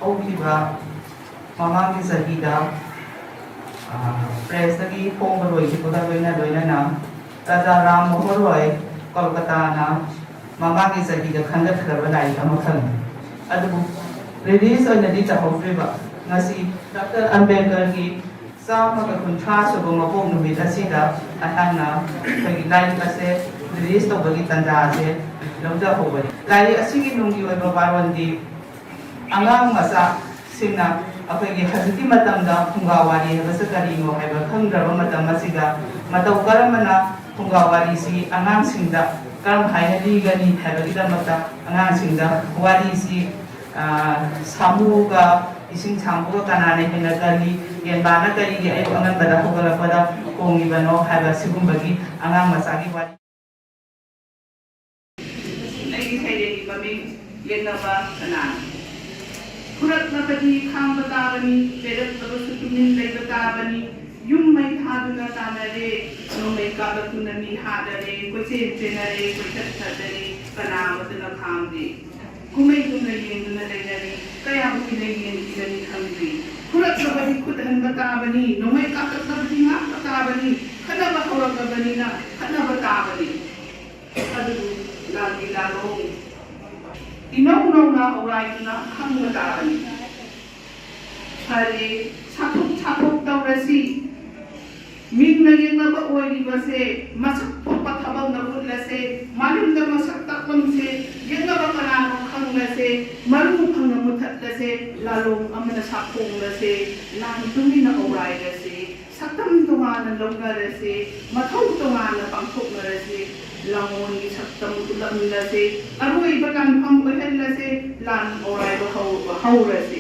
ꯍꯧꯈꯤꯕ ꯃꯃꯥꯡꯒꯤ ꯆꯍꯤꯗ ꯄ꯭ꯔꯦꯁꯇꯒꯤ ꯐꯣꯡꯕ ꯂꯣꯏꯈꯤꯕꯒ ꯂꯣꯏꯅꯅ ꯔꯥꯖꯥ ꯔꯥꯝ ꯃꯣꯍꯟ ꯔꯣꯏ ꯀꯣꯜꯀꯇꯥꯅ ꯃꯃꯥꯡꯒꯤ ꯆꯍꯤꯗ ꯈꯟꯒꯠꯈ꯭ꯔꯕ ꯂꯥꯏꯔꯤꯛ ꯑꯃꯈꯛꯅꯤ ꯑꯗꯨꯕꯨ ꯔꯤꯂꯤꯖ ꯑꯣꯏꯅꯗꯤ ꯇꯧꯍꯧꯗ꯭ꯔꯤꯕ ꯉꯁꯤ ꯗꯣꯛꯇꯔ ꯑꯝꯕꯦꯗꯀꯔꯒꯤ 150 ꯁꯨꯕ ꯃꯄꯣꯛ ꯅꯨꯃꯤꯠ ꯑꯁꯤꯗ ꯑꯩꯍꯥꯛꯅ ꯑꯩꯈꯣꯏꯒꯤ ꯂꯥꯏꯔꯤꯛ ꯑꯁꯦ ꯔꯤꯂꯤꯖ ꯇꯧꯕꯒꯤ ꯇꯥꯟꯖꯥ ꯑꯁꯦ ꯂꯧꯖꯍꯧꯕꯅꯤ ꯂꯥꯏꯔꯤꯛ ꯑꯁꯤꯒꯤ ꯅꯨꯡꯒꯤ ꯑꯣꯏꯕ ꯋꯥꯔꯣꯜꯗꯤ ꯑꯉꯥꯡ ꯃꯆꯥꯁꯤꯡꯅ ꯑꯩꯈꯣꯏꯒꯤ ꯍꯧꯖꯤꯛꯀꯤ ꯃꯇꯝꯗ ꯐꯨꯡꯒꯥꯋꯥꯔꯤ ꯍꯥꯏꯕꯁꯤ ꯀꯔꯤꯅꯣ ꯍꯥꯏꯕ ꯈꯪꯗ꯭ꯔꯕ ꯃꯇꯝ ꯑꯁꯤꯗ ꯃꯇꯧ ꯀꯔꯝꯕꯅ ꯐꯨꯡꯒꯥꯋꯥꯔꯤꯁꯤ ꯑꯉꯥꯡꯁꯤꯡꯗ ꯀꯔꯝ ꯍꯥꯏꯅ ꯂꯤꯒꯅꯤ ꯍꯥꯏꯕꯒꯤꯗꯃꯛꯇ ꯑꯉꯥꯡꯁꯤꯡꯗ ꯋꯥꯔꯤꯁꯤ ꯁꯥꯃꯨꯒ ꯏꯁꯤꯡ ꯁꯥꯡꯕꯒ ꯀꯅꯥꯅ ꯍꯦꯟꯅ ꯀꯜꯂꯤ ꯌꯦꯟꯕꯥꯅ ꯀꯔꯤꯒꯤ ꯑꯌꯨꯛ ꯑꯉꯟꯕꯗ ꯍꯧꯒꯠꯂꯛꯄꯗ ꯈꯣꯡꯉꯤꯕꯅꯣ ꯍꯥꯏꯕ ꯁꯤꯒꯨꯝꯕꯒꯤ ꯑꯉꯥꯡ ꯃꯆꯥꯒꯤ ꯋꯥꯔꯤ ꯑꯩꯒꯤ ꯁꯩꯔꯦꯡꯒꯤ ꯃꯃꯤꯡ ꯌꯦꯡꯅꯕ ꯀꯅꯥꯅ ꯐꯨꯔꯛꯂꯕꯗꯤ ꯈꯥꯡꯕ ꯇꯥꯕꯅꯤ ꯆꯩꯔꯛꯂꯕꯁꯨ ꯇꯨꯃꯤꯟ ꯂꯩꯕ ꯇꯥꯕꯅꯤ ꯌꯨꯝ ꯃꯩ ꯊꯥꯗꯨꯅ ꯇꯥꯟꯅꯔꯦ ꯅꯣꯡꯃꯩ ꯀꯥꯞꯂꯛꯇꯨꯅ ꯃꯤ ꯍꯥꯠꯅꯔꯦ ꯀꯣꯏꯆꯦꯟ ꯆꯦꯟꯅꯔꯦ ꯀꯣꯏꯊꯠ ꯊꯠꯅꯔꯦ ꯀꯅꯥ ꯑꯃꯠꯇꯅ ꯈꯥꯝꯗꯦ ꯀꯨꯝꯍꯩꯒꯨꯝꯅ ꯌꯦꯡꯗꯨꯅ ꯂꯩꯅꯔꯤ ꯀꯌꯥꯝ ꯀꯨꯏꯅ ꯌꯦꯡꯈꯤꯒꯅꯤ ꯈꯪꯗ꯭ꯔꯤ ꯐꯨꯔꯛꯂꯕꯗꯤ ꯈꯨꯠ ꯍꯟꯕ ꯇꯥꯕꯅꯤ ꯅꯣꯡꯃꯩ ꯀꯥꯞꯂꯛꯂꯕꯗꯤ ꯉꯥꯛꯄ ꯇꯥꯕꯅꯤ ꯈꯠꯅꯕ ꯍꯧꯔꯛꯂꯕꯅꯤꯅ ꯈꯠꯅꯕ ꯇꯥꯕꯅꯤ ꯑꯗꯨꯕꯨ ꯂꯥꯟꯒꯤ ꯂꯥꯜꯂꯣꯡ ꯏꯅꯧ ꯅꯧꯅ ꯍꯧꯔꯥꯏꯗꯨꯅ ꯈꯪꯕ ꯇꯥꯕꯅꯤ ꯐꯔꯦ ꯁꯥꯊꯣꯛ ꯇꯧꯔꯁꯤ ꯃꯤꯡꯅ ꯌꯦꯡꯅꯕ ꯑꯣꯏꯔꯤꯕꯁꯦ ꯃꯁꯛ ꯊꯣꯛꯄ ꯊꯕꯛꯅ ꯎꯠꯂꯁꯦ ꯃꯥꯂꯦꯝꯗ ꯃꯁꯛ ꯇꯥꯛꯐꯝꯁꯦ ꯌꯦꯡꯅꯕ ꯀꯅꯥꯅꯣ ꯈꯪꯂꯁꯦ ꯃꯔꯨ ꯐꯪꯅ ꯃꯨꯊꯠꯂꯁꯦ ꯂꯥꯂꯣꯡ ꯑꯃꯅ ꯁꯥꯐꯣꯡꯂꯁꯦ ꯂꯥꯟ ꯇꯨꯃꯤꯟꯅ ꯍꯧꯔꯥꯏꯔꯁꯦ ꯁꯛꯇꯝ ꯇꯣꯉꯥꯟꯅ ꯂꯧꯅꯔꯁꯦ ꯃꯊꯧ ꯇꯣꯉꯥꯟꯅ ꯄꯥꯡꯊꯣꯛꯅꯔꯁꯦ ꯂꯥꯡꯑꯣꯟꯒꯤ ꯁꯛꯇꯝ ꯎꯠꯂꯝꯂꯁꯦ ꯑꯔꯣꯏꯕ ꯂꯥꯟꯐꯝ ꯑꯣꯏꯍꯜꯂꯁꯦ ꯂꯥꯟ ꯍꯧꯔꯥꯏꯕ ꯍꯧꯔꯁꯦ